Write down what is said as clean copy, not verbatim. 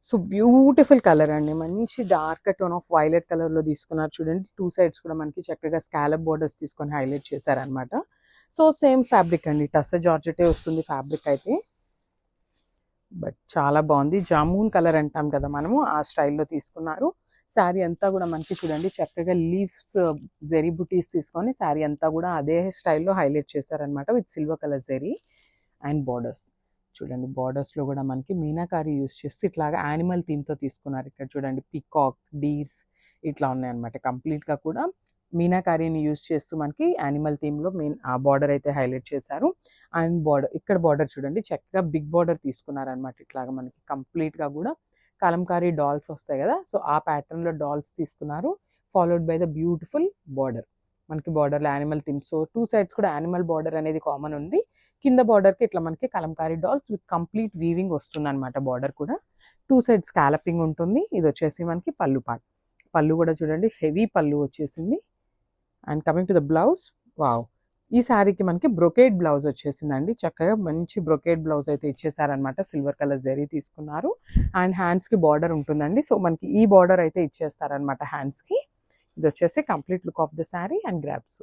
So beautiful colour అండి, మంచి dark tone of violet colour లో తీసుకున్నారు చూడండి. 2 సైడ్స్ కూడా మనకి చక్కగా స్కాలప్ బోర్డర్స్ తీసుకొని హైలైట్ చేశారనమాట. సో సేమ్ ఫ్యాబ్రిక్ అండి, టస్సర్ జార్జెటే వస్తుంది ఫ్యాబ్రిక్ అయితే. బట్ చాలా బాగుంది, జామూన్ కలర్ అంటాం కదా మనము, ఆ స్టైల్లో తీసుకున్నారు. శారీ అంతా కూడా మనకి చూడండి చక్కగా లీవ్స్ జెరీ బుటీస్ తీసుకొని శారీ అంతా కూడా అదే స్టైల్లో హైలైట్ చేశారనమాట with silver colour zari and borders. చూడండి బార్డర్స్లో కూడా మనకి మీనాకారి యూస్ చేస్తూ ఇట్లాగా యానిమల్ థీమ్తో తీసుకున్నారు. ఇక్కడ చూడండి పికాక్, డీర్స్ ఇట్లా ఉన్నాయన్నమాట. కంప్లీట్గా కూడా మీనాకారిని యూస్ చేస్తూ మనకి యానిమల్ థీమ్లో మెయిన్ ఆ బార్డర్ అయితే హైలైట్ చేశారు. అండ్ బార్డర్, ఇక్కడ బార్డర్ చూడండి చక్కగా బిగ్ బార్డర్ తీసుకున్నారనమాట. ఇట్లాగా మనకి కంప్లీట్గా కూడా కలంకారీ డాల్స్ వస్తాయి కదా, సో ఆ ప్యాటర్న్లో డాల్స్ తీసుకున్నారు. Followed by the beautiful border. మనకి బార్డర్లో యానిమల్ థీమ్, సో 2 సైడ్స్ కూడా యానిమల్ బార్డర్ అనేది కామన్ ఉంది. కింద బార్డర్కి ఇట్లా మనకి Kalamkari dolls with complete weaving వస్తుంది అనమాట. బార్డర్ కూడా 2 సైడ్స్ స్కాలపింగ్ ఉంటుంది. ఇది వచ్చేసి మనకి పళ్ళు పార్ట్. పళ్ళు కూడా చూడండి హెవీ పళ్ళు వచ్చేసింది. And coming to the blouse, wow, ఈ శారీకి మనకి బ్రొకేడ్ బ్లౌజ్ వచ్చేసిందండి. చక్కగా మంచి బ్రొకేడ్ బ్లౌజ్ అయితే ఇచ్చేసారనమాట. సిల్వర్ కలర్ జరీ తీసుకున్నారు. అండ్ హ్యాండ్స్కి బార్డర్ ఉంటుందండి. సో మనకి ఈ బార్డర్ అయితే ఇచ్చేస్తారనమాట హ్యాండ్స్కి. ఇది వచ్చేసి complete look of the sari and grasp.